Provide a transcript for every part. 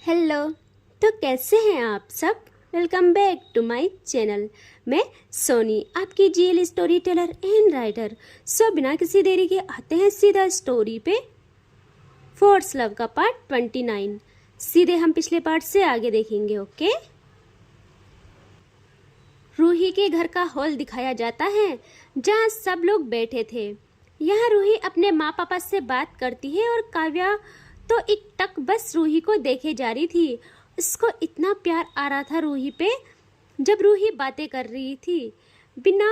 Hello. तो कैसे हैं आप सब। Welcome back to my channel. मैं सोनी, आपकी GL story teller and writer. So बिना किसी देरी के आते हैं सीधा स्टोरी पे। फोर्स लव का पार्ट 29। सीधे हम पिछले पार्ट से आगे देखेंगे। ओके। रूही के घर का हॉल दिखाया जाता है जहाँ सब लोग बैठे थे। यहाँ रूही अपने माँ पापा से बात करती है और काव्या तो एक टक बस रूही को देखे जा रही थी। उसको इतना प्यार आ रहा था रूही पे जब रूही बातें कर रही थी बिना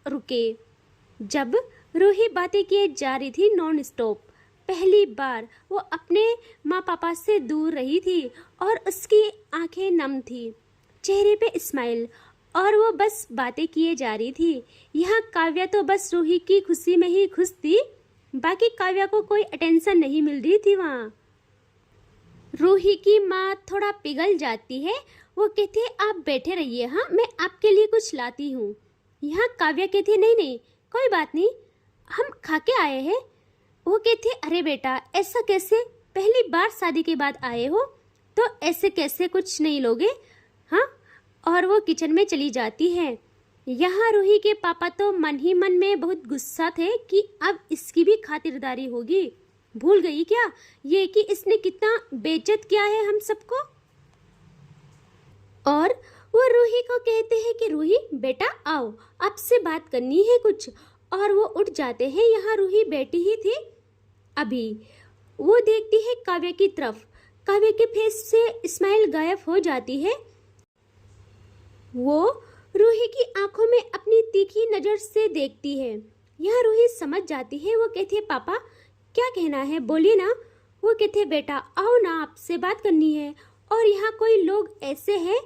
रुके। जब रूही बातें किए जा रही थी नॉन स्टॉप। पहली बार वो अपने माँ पापा से दूर रही थी और उसकी आंखें नम थी, चेहरे पे स्माइल, और वो बस बातें किए जा रही थी। यहाँ काव्या तो बस रूही की खुशी में ही खुश थी, बाकी काव्या को कोई अटेंशन नहीं मिल रही थी वहाँ। रूही की माँ थोड़ा पिघल जाती है। वो कहती है आप बैठे रहिए, हाँ मैं आपके लिए कुछ लाती हूँ। यहाँ काव्या कहती है नहीं नहीं कोई बात नहीं, हम खा के आए हैं। वो कहती है अरे बेटा ऐसा कैसे, पहली बार शादी के बाद आए हो तो ऐसे कैसे कुछ नहीं लोगे, हाँ। और वो किचन में चली जाती है। यहाँ रूही के पापा तो मन ही मन में बहुत गुस्सा थे कि अब इसकी भी खातिरदारी होगी। भूल गई क्या ये कि इसने कितना बेइज्जत किया है हम सबको। और वो रूही को कहते हैं कि रूही बेटा आओ आपसे बात करनी है कुछ। और वो उठ जाते हैं। यहाँ रूही बैठी ही थी अभी। वो देखती है काव्या की तरफ। काव्या के फेस से स्माइल गायब हो जाती है। वो रूही की आंखों में अपनी तीखी नजर से देखती है। यहाँ रूही समझ जाती है। वो कहती है पापा क्या कहना है बोलिए ना। वो कहते हैं बेटा आओ ना आपसे बात करनी है। और यहाँ कोई लोग ऐसे हैं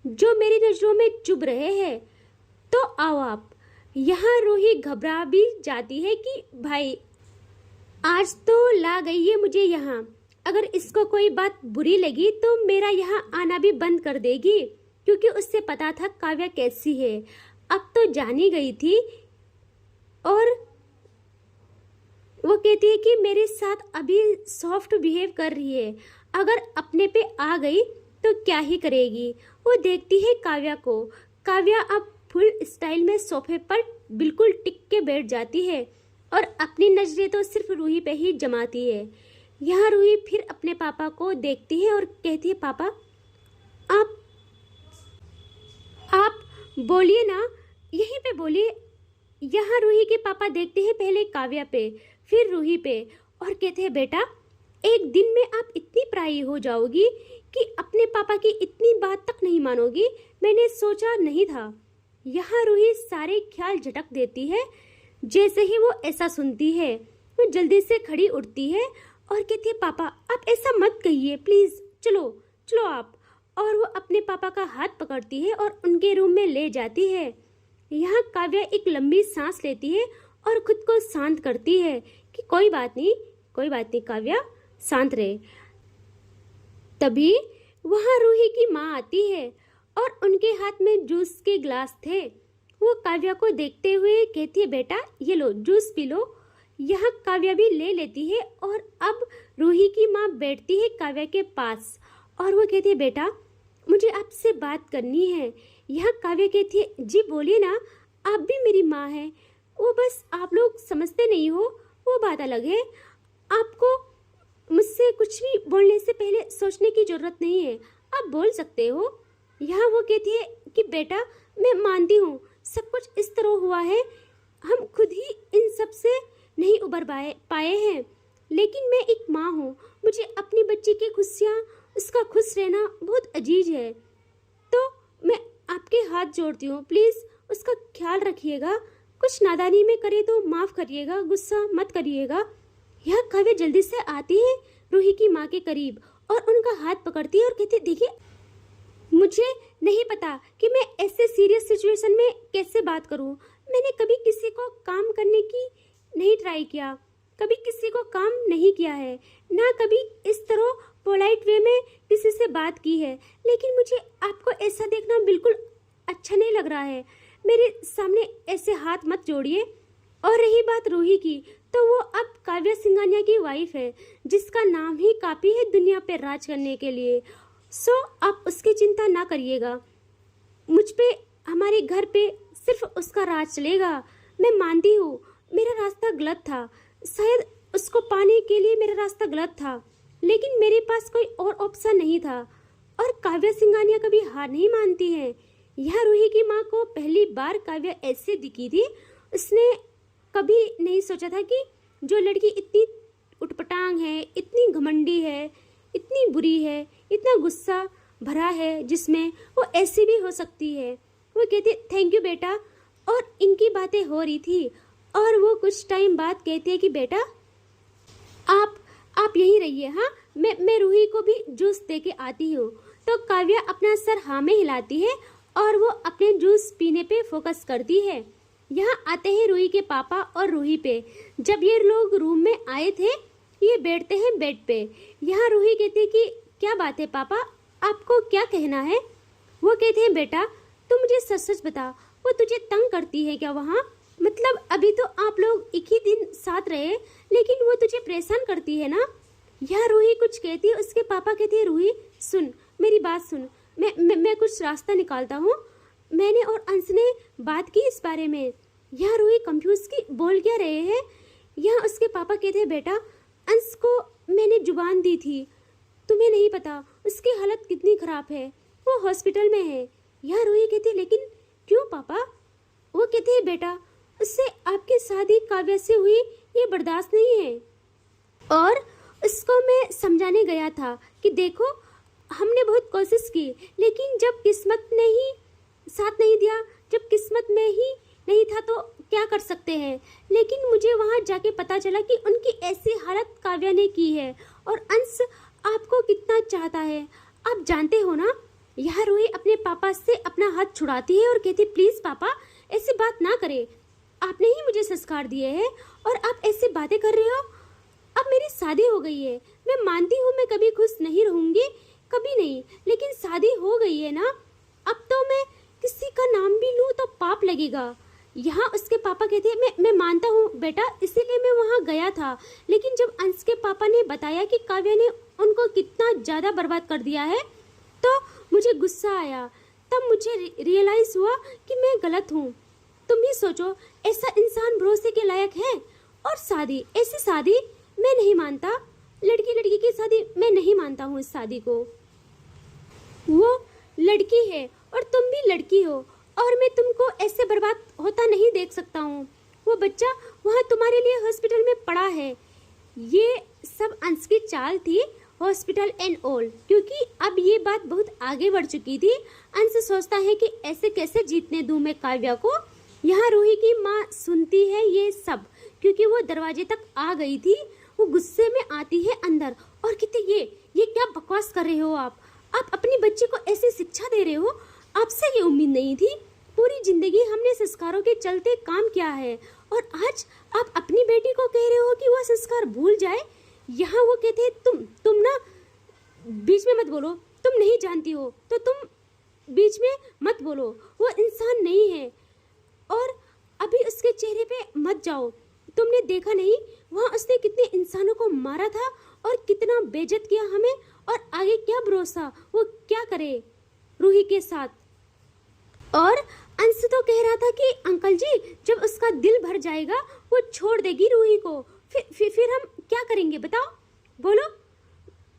जो मेरी नजरों में चुभ रहे हैं, तो आओ आप। यहाँ रूही घबरा भी जाती है कि भाई आज तो ला गई है मुझे यहाँ, अगर इसको कोई बात बुरी लगी तो मेरा यहाँ आना भी बंद कर देगी, क्योंकि उससे पता था काव्या कैसी है। अब तो जानी गई थी। और वो कहती है कि मेरे साथ अभी सॉफ्ट बिहेव कर रही है, अगर अपने पे आ गई तो क्या ही करेगी। वो देखती है काव्या को। काव्या अब फुल स्टाइल में सोफे पर बिल्कुल टिक के बैठ जाती है और अपनी नजरें तो सिर्फ रूही पे ही जमाती है। यहाँ रूही फिर अपने पापा को देखती है और कहती है पापा आप बोलिए ना, यहीं पे बोलिए। यहाँ रूही के पापा देखते हैं पहले काव्या पे फिर रूही पे और कहते हैं बेटा एक दिन में आप इतनी पराई हो जाओगी कि अपने पापा की इतनी बात तक नहीं मानोगी, मैंने सोचा नहीं था। यहाँ रूही सारे ख्याल झटक देती है। जैसे ही वो ऐसा सुनती है वो जल्दी से खड़ी उठती है और कहती है पापा आप ऐसा मत कहिए प्लीज, चलो चलो आप। और वो अपने पापा का हाथ पकड़ती है और उनके रूम में ले जाती है। यहाँ काव्या एक लंबी सांस लेती है और खुद को शांत करती है कि कोई बात नहीं काव्या, शांत रहे। तभी वहाँ रूही की माँ आती है और उनके हाथ में जूस के ग्लास थे। वो काव्या को देखते हुए कहती है बेटा ये लो जूस पी लो। यहाँ काव्या भी ले लेती है और अब रूही की माँ बैठती है काव्या के पास और वो कहती है बेटा मुझे आपसे बात करनी है। यहाँ काव्या कहती है जी बोलिए ना, आप भी मेरी माँ हैं। वो बस आप लोग समझते नहीं हो, वो बात अलग है। आपको मुझसे कुछ भी बोलने से पहले सोचने की जरूरत नहीं है, आप बोल सकते हो। यहाँ वो कहती है कि बेटा मैं मानती हूँ सब कुछ इस तरह हुआ है, हम खुद ही इन सब से नहीं उबर पाए हैं, लेकिन मैं एक माँ हूँ, मुझे अपनी बच्ची की खुशियाँ उसका खुश रहना बहुत अजीज है। तो मैं आपके हाथ जोड़ती हूँ, प्लीज़ उसका ख्याल रखिएगा। कुछ नादानी में करे तो माफ़ करिएगा, गुस्सा मत करिएगा। यह काव्या जल्दी से आती है रूही की माँ के करीब और उनका हाथ पकड़ती है और कहती है देखिए मुझे नहीं पता कि मैं ऐसे सीरियस सिचुएशन में कैसे बात करूँ। मैंने कभी किसी को काम करने की नहीं ट्राई किया, कभी किसी को काम नहीं किया है, ना कभी इस तरह पोलाइट वे में किसी से बात की है, लेकिन मुझे आपको ऐसा देखना बिल्कुल अच्छा नहीं लग रहा है। मेरे सामने ऐसे हाथ मत जोड़िए। और रही बात रूही की, तो वो अब काव्या सिंघानिया की वाइफ है, जिसका नाम ही काफी है दुनिया पे राज करने के लिए। सो आप उसकी चिंता ना करिएगा। मुझ पे, हमारे घर पे सिर्फ उसका राज चलेगा। मैं मानती हूँ मेरा रास्ता गलत था, शायद उसको पाने के लिए मेरा रास्ता गलत था, लेकिन मेरे पास कोई और ऑप्शन नहीं था। और काव्या सिंघानिया कभी हार नहीं मानती है। यह रूही की माँ को पहली बार काव्या ऐसे दिखी थी, उसने कभी नहीं सोचा था कि जो लड़की इतनी उटपटांग है, इतनी घमंडी है, इतनी बुरी है, इतना गुस्सा भरा है जिसमें, वो ऐसी भी हो सकती है। वो कहती थैंक यू बेटा, और इनकी बातें हो रही थी और वो कुछ टाइम बाद कहते हैं कि बेटा आप यहीं रहिए, हाँ मैं रूही को भी जूस दे के आती हूँ। तो काव्या अपना सर हाँ में हिलाती है और वो अपने जूस पीने पे फोकस करती है। यहाँ आते हैं रूही के पापा और रूही पे। जब ये लोग रूम में आए थे, ये बैठते हैं बेड पे। यहाँ रूही कहती है कि क्या बात है पापा, आपको क्या कहना है? वो कहते हैं बेटा तू मुझे सच सच बता, वो तुझे तंग करती है क्या वहाँ? मतलब अभी तो आप लोग एक ही दिन साथ रहे, लेकिन वो तुझे परेशान करती है ना? यह रूही कुछ कहती है, उसके पापा कहते हैं रूही सुन, मेरी बात सुन, मैं कुछ रास्ता निकालता हूँ। मैंने और अंश ने बात की इस बारे में। यह रूही कंफ्यूज की बोल क्या रहे हैं। यहाँ उसके पापा कहते हैं बेटा अंश को मैंने जुबान दी थी, तुम्हें नहीं पता उसकी हालत कितनी खराब है, वो हॉस्पिटल में है। यह रूही कहती है लेकिन क्यों पापा? वो कहते हैं बेटा उससे आपकी शादी काव्या से हुई ये बर्दाश्त नहीं है। और उसको मैं समझाने गया था कि देखो हमने बहुत कोशिश की, लेकिन जब किस्मत ने ही साथ नहीं दिया, जब किस्मत में ही नहीं था तो क्या कर सकते हैं। लेकिन मुझे वहाँ जाके पता चला कि उनकी ऐसी हालत काव्या ने की है, और अंश आपको कितना चाहता है आप जानते हो ना। यह रूही अपने पापा से अपना हाथ छुड़ाती है और कहती प्लीज पापा ऐसी बात ना करे, आपने ही मुझे संस्कार दिए हैं और आप ऐसी बातें कर रहे हो। अब मेरी शादी हो गई है, मैं मानती हूँ मैं कभी खुश नहीं रहूंगी, कभी नहीं, लेकिन शादी हो गई है ना, अब तो मैं किसी का नाम भी लूँ तो पाप लगेगा। यहाँ उसके पापा कहते हैं मैं मानता हूँ बेटा, इसीलिए मैं वहाँ गया था, लेकिन जब अंश के पापा ने बताया कि काव्या ने उनको कितना ज़्यादा बर्बाद कर दिया है, तो मुझे गुस्सा आया। तब मुझे रियलाइज़ हुआ कि मैं गलत हूँ। तुम ही सोचो, ऐसा इंसान भरोसे के लायक है? और शादी, ऐसी शादी मैं नहीं मानता, लड़की लड़की की शादी मैं नहीं मानता हूँ। इस शादी को, वो लड़की है और तुम भी लड़की हो, और मैं तुमको ऐसे बर्बाद होता नहीं देख सकता हूँ। वो बच्चा वहाँ तुम्हारे लिए हॉस्पिटल में पड़ा है। ये सब अंश की चाल थी, हॉस्पिटल एंड ऑल, क्योंकि अब ये बात बहुत आगे बढ़ चुकी थी। अंश सोचता है कि ऐसे कैसे जीतने दूं मैं काव्या को। यहाँ रूही की माँ सुनती है ये सब, क्योंकि वो दरवाजे तक आ गई थी। वो गुस्से में आती है अंदर और कहती ये क्या बकवास कर रहे हो आप अपनी बच्ची को ऐसी शिक्षा दे रहे हो, आपसे ये उम्मीद नहीं थी। पूरी जिंदगी हमने संस्कारों के चलते काम किया है, और आज आप अपनी बेटी को कह रहे हो कि वह संस्कार भूल जाए। यहाँ वो कहते हैं तुम ना बीच में मत बोलो, तुम नहीं जानती हो तो तुम बीच में मत बोलो, वो इंसान नहीं है। और अभी उसके चेहरे पे मत जाओ, तुमने देखा नहीं वहाँ उसने कितने इंसानों को मारा था और कितना बेइज्जत किया हमें, और आगे क्या भरोसा वो क्या करे रूही के साथ। और अंश तो कह रहा था कि अंकल जी जब उसका दिल भर जाएगा वो छोड़ देगी रूही को, फिर हम क्या करेंगे बताओ, बोलो।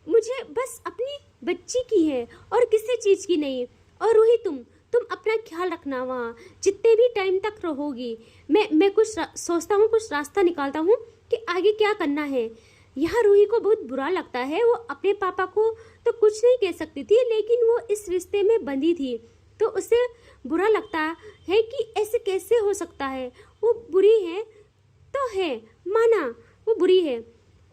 मुझे बस अपनी बच्ची की है और किसी चीज की नहीं। और रूही तुम अपना ख्याल रखना वहाँ जितने भी टाइम तक रहोगी। मैं कुछ सोचता हूँ, कुछ रास्ता निकालता हूँ कि आगे क्या करना है। यहाँ रूही को बहुत बुरा लगता है, वो अपने पापा को तो कुछ नहीं कह सकती थी, लेकिन वो इस रिश्ते में बंधी थी, तो उसे बुरा लगता है कि ऐसे कैसे हो सकता है। वो बुरी है तो है, माना वो बुरी है,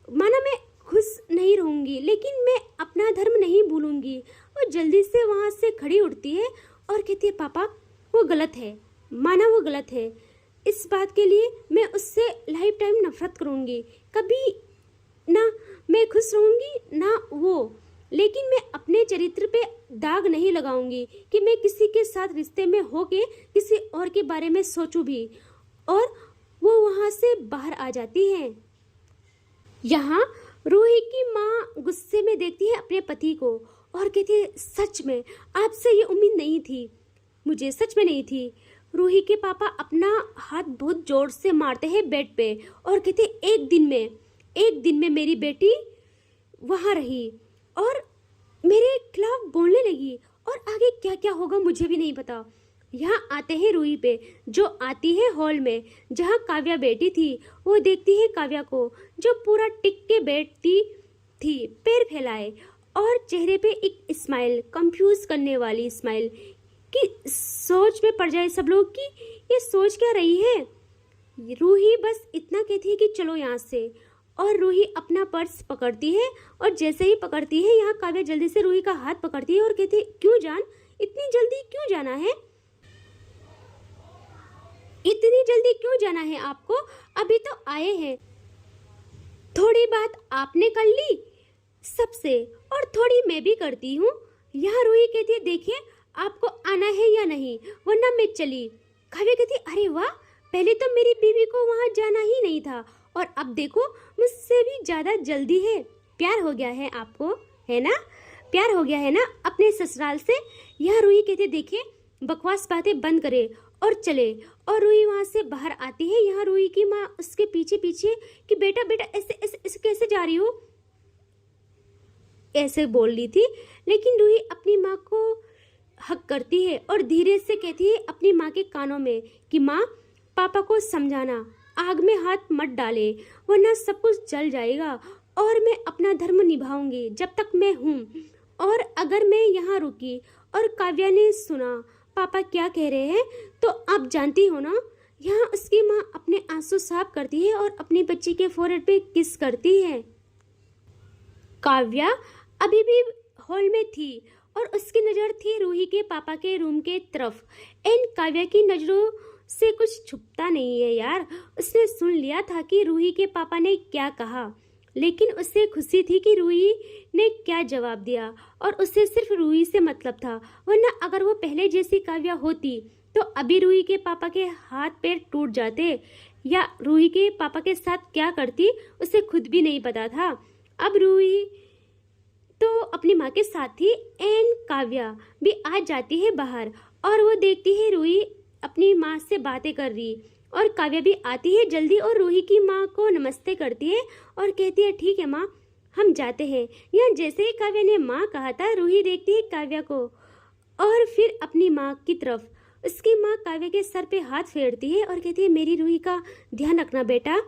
माना मैं खुश नहीं रहूंगी, लेकिन मैं अपना धर्म नहीं भूलूंगी। वो जल्दी से वहाँ से खड़ी उठती है और कहती है पापा वो गलत है, माना वो गलत है, इस बात के लिए मैं उससे लाइफ टाइम नफरत करूंगी, कभी ना मैं खुश रहूंगी ना वो। लेकिन मैं अपने चरित्र पे दाग नहीं लगाऊंगी कि मैं किसी के साथ रिश्ते में होके किसी और के बारे में सोचूं भी। और वो वहां से बाहर आ जाती है। यहाँ रूही की माँ गुस्से में देखती है अपने पति को और कहती है, सच में आपसे ये उम्मीद नहीं थी, मुझे सच में नहीं थी। रूही के पापा अपना हाथ बहुत जोर से मारते हैं बेड पे और कहते, एक दिन में मेरी बेटी वहाँ रही और मेरे खिलाफ बोलने लगी और आगे क्या क्या होगा मुझे भी नहीं पता। यहाँ आते हैं रूही पे, जो आती है हॉल में जहाँ काव्या बैठी थी। वो देखती है काव्या को जो पूरा टिक के बैठती थी, पैर फैलाए और चेहरे पे एक स्माइल, कंफ्यूज करने वाली स्माइल कि सोच में पड़ जाए सब लोग कि ये सोच क्या रही है। रूही बस इतना कहती है कि चलो यहाँ से, और रूही अपना पर्स पकड़ती है और जैसे ही पकड़ती है यहाँ काव्या जल्दी से रूही का हाथ पकड़ती है और कहती है, क्यों जान, इतनी जल्दी क्यों जाना है, इतनी जल्दी क्यों जाना है आपको, अभी तो आए हैं, थोड़ी बात आपने कर ली सबसे और थोड़ी मैं भी करती हूँ। यहाँ रूही कहती है, देखिए आपको आना है या नहीं वरना मैं चली। काव्या कहती है, अरे वाह, पहले तो मेरी बीवी को वहाँ जाना ही नहीं था और अब देखो मुझसे भी ज़्यादा जल्दी है। प्यार हो गया है आपको, है ना, प्यार हो गया है ना अपने ससुराल से। यहाँ रूही कहती है, देखिए बकवास बातें बंद करे और चले। और रूही वहाँ से बाहर आती है। यहाँ रूही की माँ उसके पीछे पीछे कि बेटा बेटा ऐसे ऐसे ऐसे कैसे जा रही हो, ऐसे बोल रही थी। लेकिन रूही अपनी माँ को हक करती है और धीरे से कहती है अपनी माँ के कानों में कि माँ, पापा को समझाना आग में हाथ मत डाले वरना सब कुछ जल जाएगा और मैं अपना धर्म निभाऊंगी जब तक मैं हूँ। और अगर मैं यहाँ रुकी और काव्या ने सुना पापा क्या कह रहे हैं तो आप जानती हो ना। यहाँ उसकी माँ अपने आंसू साफ करती है और अपनी बच्ची के फोrehead पे किस करती है। काव्या अभी भी हॉल में थी और उसकी नज़र थी रूही के पापा के रूम के तरफ। एंड काव्या की नज़रों से कुछ छुपता नहीं है यार। उसने सुन लिया था कि रूही के पापा ने क्या कहा, लेकिन उसे खुशी थी कि रूही ने क्या जवाब दिया और उसे सिर्फ रूही से मतलब था। वरना अगर वो पहले जैसी काव्या होती तो अभी रूही के पापा के हाथ पैर टूट जाते या रूही के पापा के साथ क्या करती उसे खुद भी नहीं पता था। अब रूही तो अपनी माँ के साथ थी एंड काव्या भी आ जाती है बाहर और वो देखती है रूही अपनी माँ से बातें कर रही और काव्या भी आती है जल्दी और रूही की माँ को नमस्ते करती है और कहती है, ठीक है माँ, हम जाते हैं। यहाँ जैसे ही काव्या ने माँ कहा था, रूही देखती है काव्या को और फिर अपनी माँ की तरफ। उसकी माँ काव्या के सर पे हाथ फेरती है और कहती है, मेरी रूही का ध्यान रखना बेटा।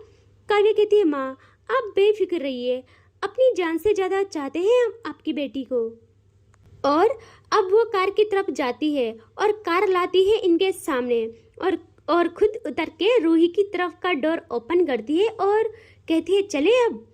काव्या कहती है, माँ आप बेफिक्र रहिए, अपनी जान से ज़्यादा चाहते हैं हम आपकी बेटी को। और अब वो कार की तरफ जाती है और कार लाती है इनके सामने और खुद उतर के रूही की तरफ का डोर ओपन करती है और कहती है, चले अब।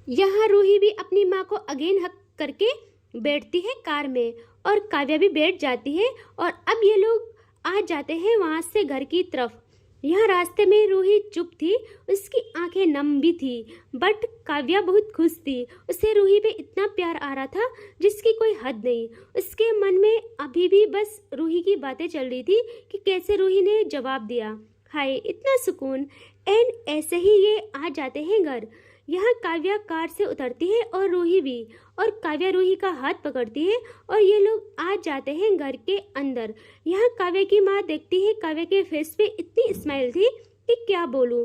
यहाँ रूही भी अपनी माँ को अगेन हक करके बैठती है कार में और काव्या भी बैठ जाती है और अब ये लोग आ जाते हैं वहाँ से घर की तरफ। यहाँ रास्ते में रूही चुप थी, उसकी आंखें नम भी थी, बट काव्या बहुत खुश थी। उसे रूही पे इतना प्यार आ रहा था जिसकी कोई हद नहीं। उसके मन में अभी भी बस रूही की बातें चल रही थी कि कैसे रूही ने जवाब दिया, हाय इतना सुकून। एंड ऐसे ही ये आ जाते हैं घर। यहाँ काव्या कार से उतरती है और रूही भी, और काव्या रूही का हाथ पकड़ती है और ये लोग आ जाते हैं घर के अंदर। यहाँ काव्या की माँ देखती है, काव्या के फेस पे इतनी स्माइल थी कि क्या बोलूँ।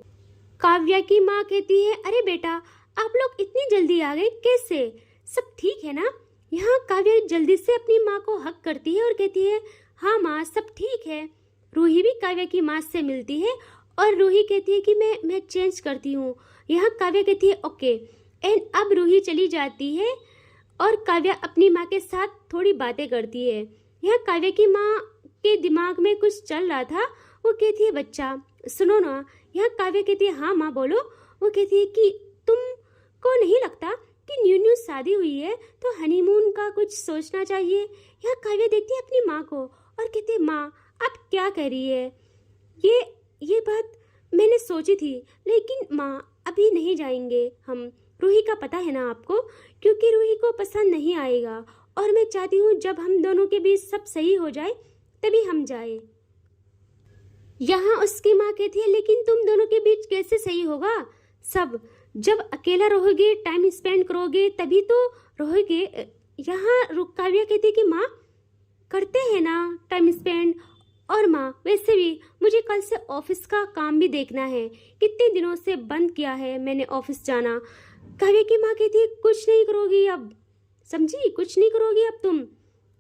काव्या की माँ कहती है, अरे बेटा आप लोग इतनी जल्दी आ गए, कैसे, सब ठीक है ना। यहाँ काव्या जल्दी से अपनी माँ को हक करती है और कहती है, हाँ माँ सब ठीक है। रूही भी काव्या की माँ से मिलती है और रूही कहती है कि मैं चेंज करती हूँ। यहाँ काव्या कहती है ओके। एंड अब रूही चली जाती है और काव्या अपनी माँ के साथ थोड़ी बातें करती है। यहाँ काव्या की माँ के दिमाग में कुछ चल रहा था। वो कहती है, बच्चा सुनो ना। यहाँ काव्या कहती है, हाँ माँ बोलो। वो कहती है कि तुमको नहीं लगता कि न्यू शादी हुई है तो हनीमून का कुछ सोचना चाहिए। यहाँ काव्या देखती है अपनी माँ को और कहती है, माँ आप क्या कह रही है, ये बात मैंने सोची थी लेकिन माँ अभी नहीं जाएंगे हम। रूही का पता है ना आपको, क्योंकि रूही को पसंद नहीं आएगा और मैं चाहती हूँ जब हम दोनों के बीच सब सही हो जाए तभी हम जाए। यहाँ उसकी माँ कहती है लेकिन तुम दोनों के बीच कैसे सही होगा सब, जब अकेला रहोगे टाइम स्पेंड करोगे तभी तो रहोगे। यहाँ काव्या कहती है कि माँ करते हैं ना टाइम स्पेंड, और माँ वैसे भी मुझे कल से ऑफिस का काम भी देखना है, कितने दिनों से बंद किया है मैंने ऑफिस जाना। काव्या की माँ कहती है कुछ नहीं करोगी अब, समझी, कुछ नहीं करोगी अब तुम,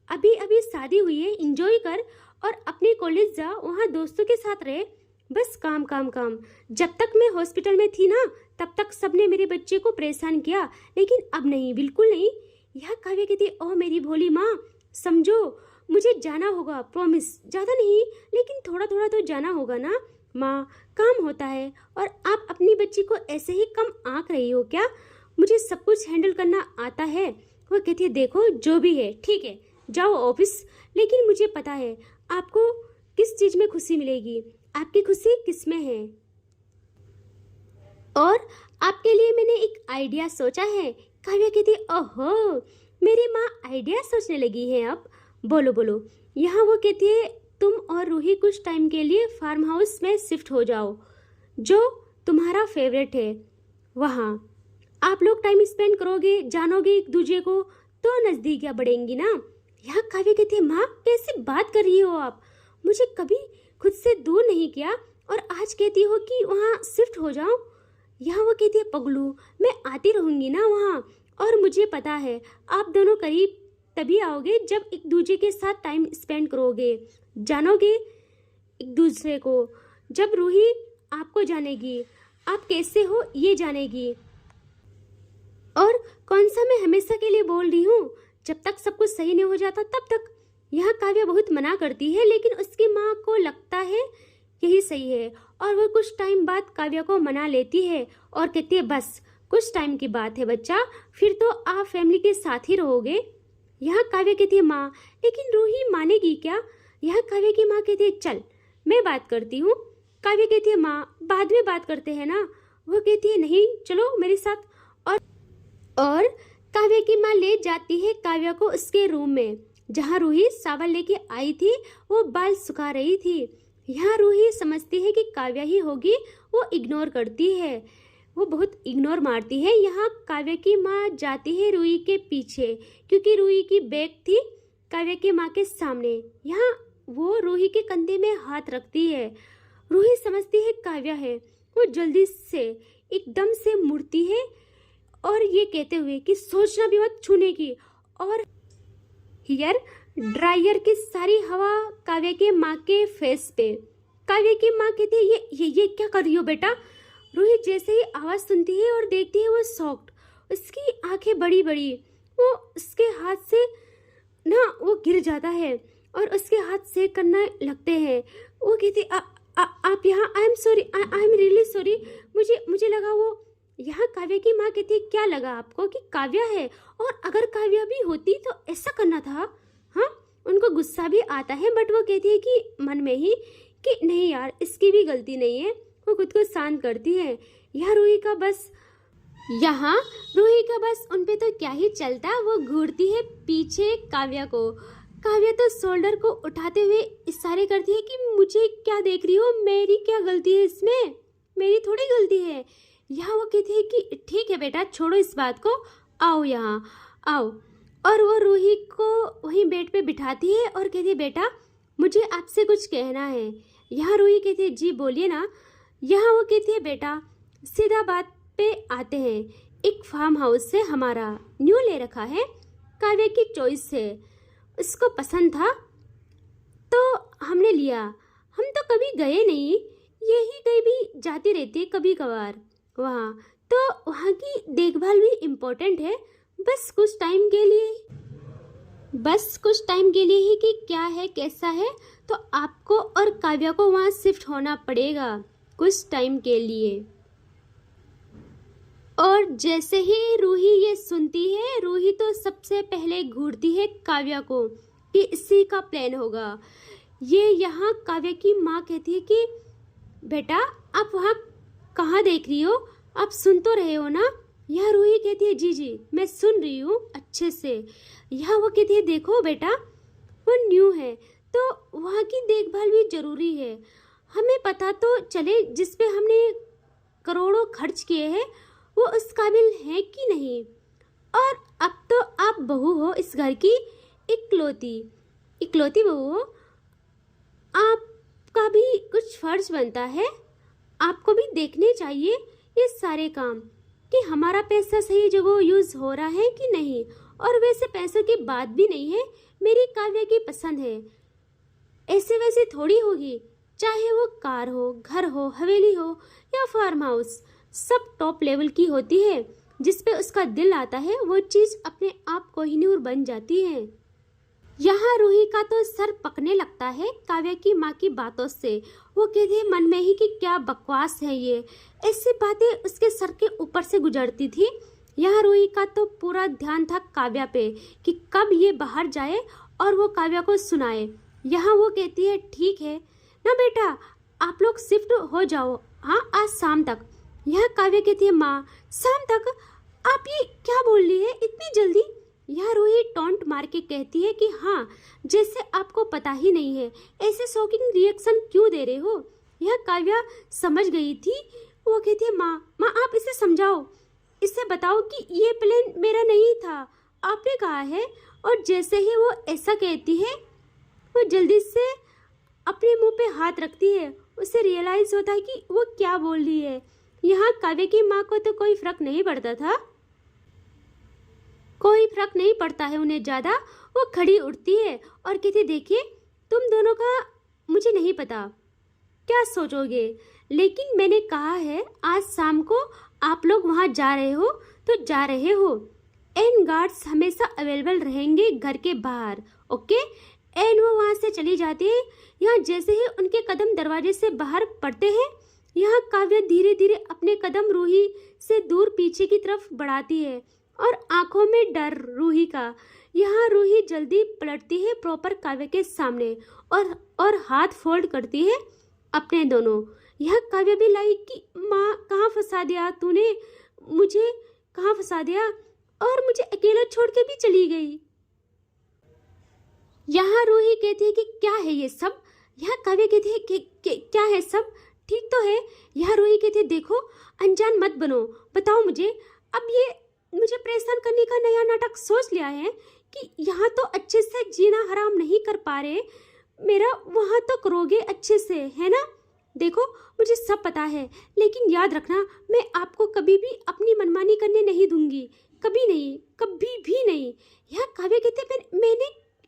अभी अभी शादी हुई है, एंजॉय कर और अपने कॉलेज जा, वहाँ दोस्तों के साथ रहे, बस काम काम काम। जब तक मैं हॉस्पिटल में थी ना तब तक सबने मेरे बच्चे को परेशान किया, लेकिन अब नहीं, बिल्कुल नहीं। यह काव्य कहती ओ मेरी भोली माँ, समझो मुझे जाना होगा, प्रॉमिस, ज़्यादा नहीं लेकिन थोड़ा थोड़ा तो जाना होगा ना माँ, काम होता है। और आप अपनी बच्ची को ऐसे ही कम आंक रही हो क्या, मुझे सब कुछ हैंडल करना आता है। वो कहती है देखो जो भी है ठीक है, जाओ ऑफिस, लेकिन मुझे पता है आपको किस चीज़ में खुशी मिलेगी, आपकी खुशी किस में है, और आपके लिए मैंने एक आइडिया सोचा है। काव्या कहती ओहो मेरी माँ आइडिया सोचने लगी है अब, बोलो बोलो। यहाँ वो कहती है तुम और रूही कुछ टाइम के लिए फार्म हाउस में शिफ्ट हो जाओ, जो तुम्हारा फेवरेट है, वहाँ आप लोग टाइम स्पेंड करोगे, जानोगे एक दूसरे को, तो नज़दीकियाँ बढ़ेंगी ना। यहाँ काव्य कहती है माँ कैसी बात कर रही हो आप, मुझे कभी खुद से दूर नहीं किया और आज कहती हो कि वहाँ शिफ्ट हो जाओ। यहाँ वो कहती है पगलू मैं आती रहूँगी ना वहाँ, और मुझे पता है आप दोनों करीब तभी आओगे जब एक दूसरे के साथ टाइम स्पेंड करोगे, जानोगे एक दूसरे को, जब रूही आपको जानेगी, आप कैसे हो ये जानेगी। और कौन सा मैं हमेशा के लिए बोल रही हूँ, जब तक सब कुछ सही नहीं हो जाता तब तक। यहाँ काव्या बहुत मना करती है, लेकिन उसकी माँ को लगता है यही सही है, और वो कुछ टाइम बाद काव्या को मना लेती है और कहती है बस कुछ टाइम की बात है बच्चा, फिर तो आप फैमिली के साथ ही रहोगे। यहाँ काव्या कहती है माँ लेकिन रूही मानेगी क्या। यहाँ काव्या की माँ कहती है चल मैं बात करती हूँ। काव्या कहती है माँ बाद में बात करते हैं ना। वो कहती है नहीं चलो मेरे साथ, और काव्या की माँ ले जाती है काव्या को उसके रूम में, जहाँ रूही सावन लेके आई थी, वो बाल सुखा रही थी। यहाँ रूही समझती है कि काव्या ही होगी, वो इग्नोर करती है, वो बहुत इग्नोर मारती है। यहाँ काव्या की माँ जाती है रूही के पीछे, क्योंकि रूही की बैग थी काव्या की माँ के सामने। यहाँ वो रूही के कंधे में हाथ रखती है। रूही समझती है काव्या है, वो जल्दी से एकदम से मुड़ती है और ये कहते हुए कि सोचना भी मत छूने की, और हेयर ड्रायर की सारी हवा काव्या के माँ के फेस पे। काव्या की माँ कहती है ये क्या कर रही हो बेटा। रूही जैसे ही आवाज़ सुनती है और देखती है वो शॉक्ड, उसकी आंखें बड़ी बड़ी, वो उसके हाथ से ना वो गिर जाता है और उसके हाथ से करने लगते हैं। वो कहती आप यहाँ, I am sorry, I am really sorry, मुझे लगा वो। यहाँ काव्या की माँ कहती क्या लगा आपको कि काव्या है, और अगर काव्या भी होती तो ऐसा करना था। हाँ उनको गुस्सा भी आता है, बट वो कहती है कि मन में ही कि नहीं यार इसकी भी गलती नहीं है, वो खुद को शांत करती है। यहाँ रूही का बस उन पे तो क्या ही चलता, वो घूरती है पीछे काव्या को। काव्या तो शोल्डर को उठाते हुए इशारे करती है कि मुझे क्या देख रही हो, मेरी क्या गलती है इसमें, मेरी थोड़ी गलती है। यहाँ वो कहती है कि ठीक है बेटा छोड़ो इस बात को, आओ यहाँ आओ, और वो रूही को वहीं बेड पे बिठाती है और कहती है बेटा मुझे आपसे कुछ कहना है। यहाँ रूही कहती है जी बोलिए ना। यहाँ वो कहती है बेटा सीधा बात पे आते हैं, एक फार्म हाउस से हमारा न्यू ले रखा है, काव्या की चॉइस से, उसको पसंद था तो हमने लिया, हम तो कभी गए नहीं, यही कहीं भी जाती रहती है कभी कभार वहाँ, तो वहाँ की देखभाल भी इम्पोर्टेंट है, बस कुछ टाइम के लिए ही कि क्या है कैसा है, तो आपको और काव्या को वहाँ शिफ्ट होना पड़ेगा कुछ टाइम के लिए। और जैसे ही रूही ये सुनती है, रूही तो सबसे पहले घूरती है काव्या को कि इसी का प्लान होगा। ये यहाँ काव्या की माँ कहती है कि बेटा आप वहाँ कहाँ देख रही हो, आप सुन तो रहे हो ना। यहाँ रूही कहती है जी मैं सुन रही हूँ अच्छे से। यहाँ वो कहती है देखो बेटा वो न्यू है तो वहाँ की देखभाल भी जरूरी है, हमें पता तो चले जिस पे हमने करोड़ों खर्च किए हैं वो उस काबिल है कि नहीं। और अब तो आप बहू हो इस घर की, इकलौती इकलौती बहू हो। आपका भी कुछ फर्ज बनता है, आपको भी देखने चाहिए ये सारे काम कि हमारा पैसा सही जगह यूज़ हो रहा है कि नहीं। और वैसे पैसों की बात भी नहीं है, मेरी काव्या की पसंद है, ऐसे वैसे थोड़ी होगी। चाहे वो कार हो, घर हो, हवेली हो या फार्म हाउस, सब टॉप लेवल की होती है। जिस पे उसका दिल आता है वो चीज़ अपने आप कोहिनूर बन जाती है। यहाँ रूही का तो सर पकने लगता है काव्या की माँ की बातों से। वो कहती है मन में ही कि क्या बकवास है ये, ऐसी बातें उसके सर के ऊपर से गुजरती थी। यहाँ रूही का तो पूरा ध्यान था काव्या पे कि कब ये बाहर जाए और वो काव्या को सुनाए। यहाँ वो कहती है ठीक है ना बेटा, आप लोग शिफ्ट हो जाओ, हाँ आज शाम तक। यहाँ काव्या कहती है माँ शाम तक, आप ये क्या बोल रही है इतनी जल्दी। यह रूही टॉन्ट मार के कहती है कि हाँ जैसे आपको पता ही नहीं है, ऐसे शॉकिंग रिएक्शन क्यों दे रहे हो। यह काव्या समझ गई थी। वो कहती है माँ आप इसे समझाओ, इसे बताओ कि ये प्लान मेरा नहीं था, आपने कहा है। और जैसे ही वो ऐसा कहती है वो जल्दी से अपने मुंह पे हाथ रखती है। उसे रियलाइज होता है कि वो क्या बोल रही है। यहाँ काव्या की माँ को तो कोई फर्क नहीं पड़ता था, कोई फर्क नहीं पड़ता है उन्हें ज़्यादा। वो खड़ी उठती है और कहती देखिए तुम दोनों का मुझे नहीं पता क्या सोचोगे, लेकिन मैंने कहा है आज शाम को आप लोग वहाँ जा रहे हो तो जा रहे हो। एंड गार्ड्स हमेशा अवेलेबल रहेंगे घर के बाहर, ओके। एंड वो वहाँ से चली जाती है। यहाँ जैसे ही उनके कदम दरवाजे से बाहर पड़ते हैं, यहाँ काव्या धीरे धीरे अपने कदम रूही से दूर पीछे की तरफ बढ़ाती है और आंखों में डर रूही का। यहाँ रूही जल्दी पलटती है प्रॉपर काव्या के सामने और हाथ फोल्ड करती है अपने दोनों। यह काव्या भी लाई कि माँ कहाँ फंसा दिया तूने मुझे, कहाँ फंसा दिया, और मुझे अकेला छोड़ के भी चली गई। यहाँ रूही कहती है कि क्या है ये सब। यहाँ काव्या कहती है कि क्या है सब, ठीक तो है। यहाँ रूही कहती है देखो अनजान मत बनो, बताओ मुझे अब ये मुझे परेशान करने का नया नाटक सोच लिया है कि यहाँ तो अच्छे से जीना हराम नहीं कर पा रहे मेरा, वहाँ तो करोगे अच्छे से, है ना। देखो मुझे सब पता है, लेकिन याद रखना मैं आपको कभी भी अपनी मनमानी करने नहीं दूंगी, कभी नहीं, कभी भी नहीं। यहाँ काव्य कहते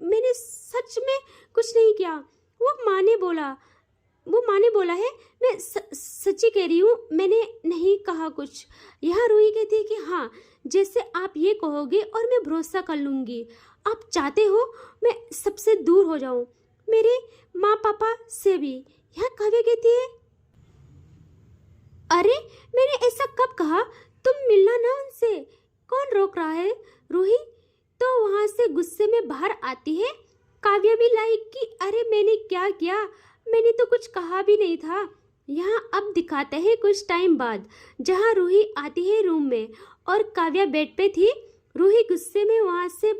मैंने सच में कुछ नहीं किया। वो माँ ने बोला है, मैं सच्ची कह रही हूँ, मैंने नहीं कहा कुछ। यहाँ रूही कहती है कि हाँ जैसे आप ये कहोगे और मैं भरोसा कर लूँगी। आप चाहते हो मैं सबसे दूर हो जाऊँ, मेरे माँ पापा से भी। यहाँ काव्य कहती है अरे मैंने ऐसा कब कहा, तुम मिलना ना उनसे, कौन रोक रहा है रूही। तो वहाँ से गुस्से में बाहर आती है काव्या भी लाइक कि अरे मैंने क्या किया, मैंने तो कुछ कहा भी नहीं था। यहाँ अब दिखाते हैं कुछ टाइम बाद, जहाँ रूही आती है रूम में और काव्या बेड पे थी। रूही गुस्से में वहाँ से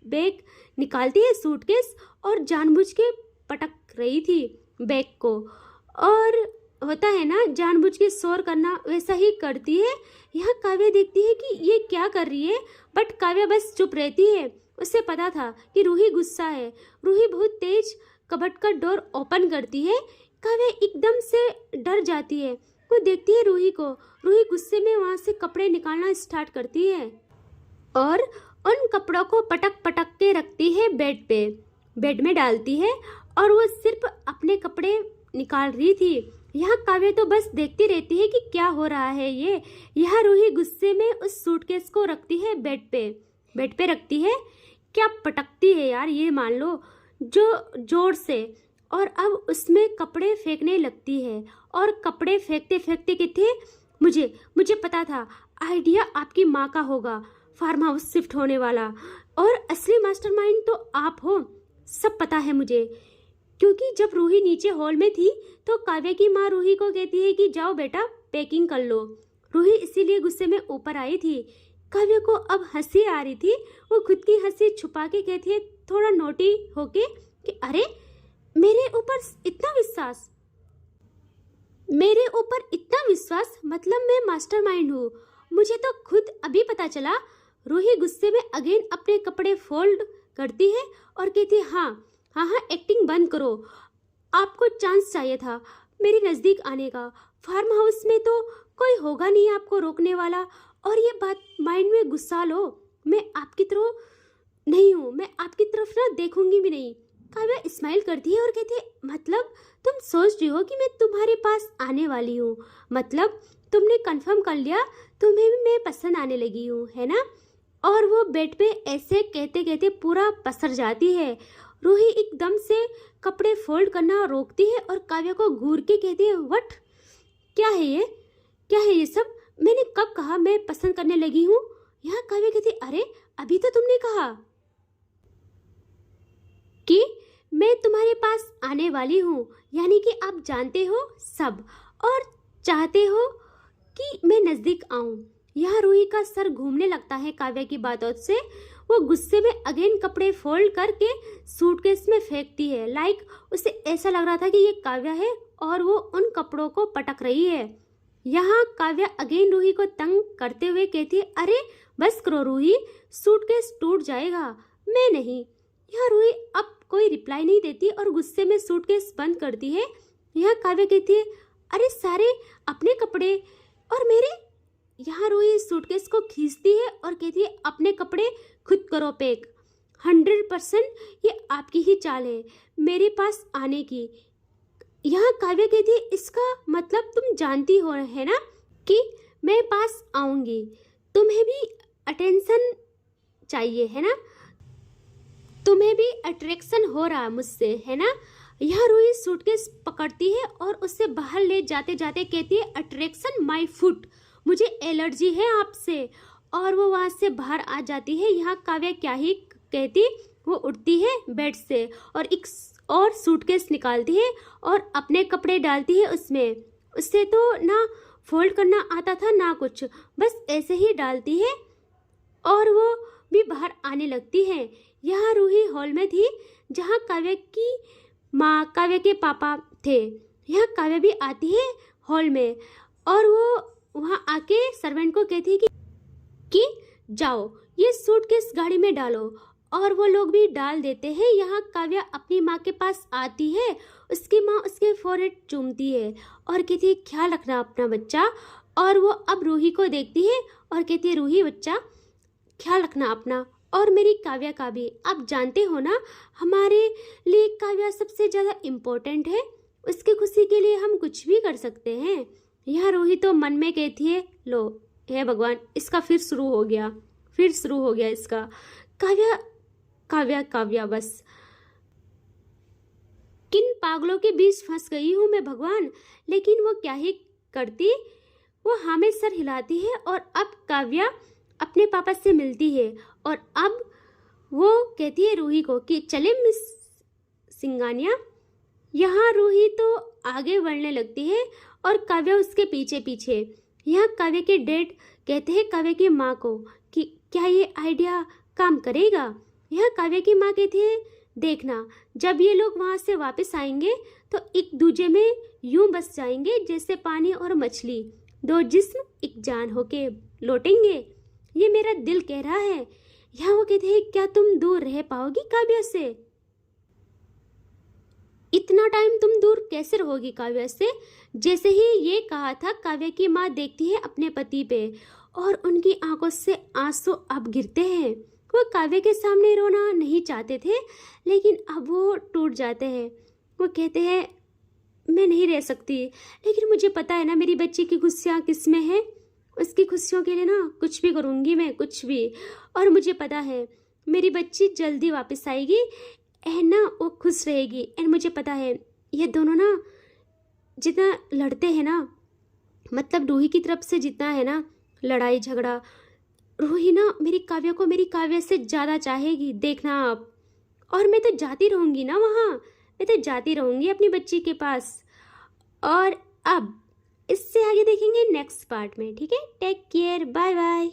बैग निकालती है, सूटकेस, और जानबूझ के पटक रही थी बैग को। और होता है ना जानबूझ के शोर करना, वैसा ही करती है। यहाँ काव्या देखती है कि ये क्या कर रही है, बट काव्या बस चुप रहती है। उसे पता था कि रूही गुस्सा है। रूही बहुत तेज कबर्ड का डोर ओपन करती है। काव्या एकदम से डर जाती है। वो देखती है रूही को। रूही गुस्से में वहाँ से कपड़े निकालना स्टार्ट करती है और उन कपड़ों को पटक पटक के रखती है बेड में डालती है, और वो सिर्फ अपने कपड़े निकाल रही थी। यहाँ काव्या तो बस देखती रहती है कि क्या हो रहा है ये। यहाँ रूही गुस्से में उस सूटकेस को रखती है बेड पे रखती है। क्या पटकती है यार ये, मान लो जो जोर से, और अब उसमें कपड़े फेंकने लगती है। और कपड़े फेंकते फेंकते कहते मुझे पता था आइडिया आपकी माँ का होगा, फार्म हाउस शिफ्ट होने वाला, और असली मास्टरमाइंड तो आप हो, सब पता है मुझे। क्योंकि जब रूही नीचे हॉल में थी तो काव्या की माँ रूही को कहती है कि जाओ बेटा पैकिंग कर लो। रूही इसीलिए गुस्से में ऊपर आई थी। काव्या को अब हंसी आ रही थी। वो खुद की हंसी छुपा के कहती है थोड़ा नोटी होके कि अरे मेरे ऊपर इतना विश्वास। मेरे ऊपर इतना विश्वास, मतलब मैं मास्टरमाइंड हूँ। मुझे तो खुद अभी पता चला। रूही गुस्से में अगेन अपने कपड़े फोल्ड करती है और कहती है, हाँ हाँ हाँ, एक्टिंग बंद करो। आपको चांस चाहिए था मेरे नज़दीक आने का। फार्म हाउस में तो कोई होगा नहीं आपको रोकने वाला, और ये बात माइंड में गुस्सा लो। मैं आपकी तरह नहीं हूँ, मैं आपकी तरफ ना देखूंगी भी नहीं। काव्या स्माइल करती है और कहती है, मतलब तुम सोच रही हो कि मैं तुम्हारे पास आने वाली हूँ? मतलब तुमने कंफर्म कर लिया तुम्हें भी मैं पसंद आने लगी हूँ, है ना? और वो बेड पे ऐसे कहते कहते पूरा पसर जाती है। रूही एकदम से कपड़े फोल्ड करना रोकती है और काव्या को घूर के कहती है, व्हाट? क्या है ये? क्या है ये सब? मैंने कब कहा मैं पसंद करने लगी हूँ? यहाँ काव्या कहती, अरे अभी तो तुमने कहा कि मैं तुम्हारे पास आने वाली हूँ, यानी कि आप जानते हो सब और चाहते हो कि मैं नज़दीक आऊँ। यहाँ रूही का सर घूमने लगता है काव्या की बातों से। वो गुस्से में अगेन कपड़े फोल्ड करके सूटकेस में फेंकती है। लाइक उसे ऐसा लग रहा था कि ये काव्या है और वो उन कपड़ों को पटक रही है। यहाँ काव्या अगेन रूही को तंग करते हुए कहती है, अरे बस करो रूही, सूटकेस टूट जाएगा। मैं नहीं। यहाँ रूही अब कोई रिप्लाई नहीं देती और गुस्से में सूटकेस बंद करती है। यहाँ काव्या कहती है, अरे सारे अपने कपड़े और मेरे। यहाँ रूही सूटकेस को खींचती है और कहती है, अपने कपड़े खुद करो पैक। 100% ये आपकी ही चाल है मेरे पास आने की। यहाँ काव्या कहती है, इसका मतलब तुम जानती हो है ना कि मैं पास आऊंगी। तुम्हें भी अटेंशन चाहिए है ना? तुम्हें भी अट्रैक्शन हो रहा है मुझसे, है ना? यहाँ रूही सूटकेस पकड़ती है और उससे बाहर ले जाते जाते कहती है, अट्रैक्शन माय फुट, मुझे एलर्जी है आपसे। और वो वहाँ से बाहर आ जाती है। यहाँ काव्या क्या ही कहती, वो उठती है बेड से और एक और सूटकेस निकालती है और अपने कपड़े डालती है उसमें। उससे तो ना फोल्ड करना आता था ना कुछ, बस ऐसे ही डालती है और वो भी बाहर आने लगती है। यहाँ रूही हॉल में थी जहाँ काव्या की माँ, काव्या के पापा थे। यहाँ काव्या भी आती है हॉल में और वो वहाँ आके सर्वेंट को कहती है कि जाओ ये सूटकेस गाड़ी में डालो, और वो लोग भी डाल देते हैं। यहाँ काव्या अपनी माँ के पास आती है। उसकी माँ उसके फोrehead चूमती है और कहती है, ख्याल रखना अपना बच्चा। और वो अब रूही को देखती है और कहती है, रूही बच्चा ख्याल रखना अपना और मेरी काव्या का भी। आप जानते हो ना हमारे लिए काव्या सबसे ज़्यादा इम्पोर्टेंट है। उसकी खुशी के लिए हम कुछ भी कर सकते हैं। यहाँ रूही तो मन में कहती है, लो हे भगवान, इसका फिर शुरू हो गया इसका। काव्या काव्या काव्या, बस किन पागलों के बीच फंस गई हूँ मैं भगवान। लेकिन वो क्या ही करती, वो हाँ में सर हिलाती है। और अब काव्या अपने पापा से मिलती है और अब वो कहती है रूही को कि चले मिस सिंगानिया। यहाँ रूही तो आगे बढ़ने लगती है और काव्या उसके पीछे पीछे। यहाँ काव्या के डैड कहते हैं काव्या की माँ को कि क्या ये आइडिया काम करेगा। यहाँ काव्या की माँ कहती है, देखना जब ये लोग वहाँ से वापस आएंगे तो एक दूजे में यूं बस जाएंगे जैसे पानी और मछली, दो जिस्म एक जान होके लौटेंगे। ये मेरा दिल कह रहा है। यहाँ वो कहते हैं, क्या तुम दूर रह पाओगी काव्या से? इतना टाइम तुम दूर कैसे रहोगी काव्या से? जैसे ही ये कहा था काव्या की माँ देखती है अपने पति पे और उनकी आंखों से आंसू अब गिरते हैं। वो काव्या के सामने रोना नहीं चाहते थे लेकिन अब वो टूट जाते हैं। वो कहते हैं, मैं नहीं रह सकती, लेकिन मुझे पता है ना मेरी बच्ची की खुशियाँ किस में है। उसकी खुशियों के लिए ना कुछ भी करूँगी मैं, कुछ भी। और मुझे पता है मेरी बच्ची जल्दी वापस आएगी एंड ना वो खुश रहेगी। एंड मुझे पता है ये दोनों ना जितना लड़ते हैं ना, मतलब रूही की तरफ से जितना है ना लड़ाई झगड़ा, रूही ना मेरी काव्या को मेरी काव्या से ज़्यादा चाहेगी, देखना आप। और मैं तो जाती रहूँगी ना वहाँ, मैं तो जाती रहूँगी अपनी बच्ची के पास। और अब इससे आगे देखेंगे नेक्स्ट पार्ट में, ठीक है? Take care, bye bye.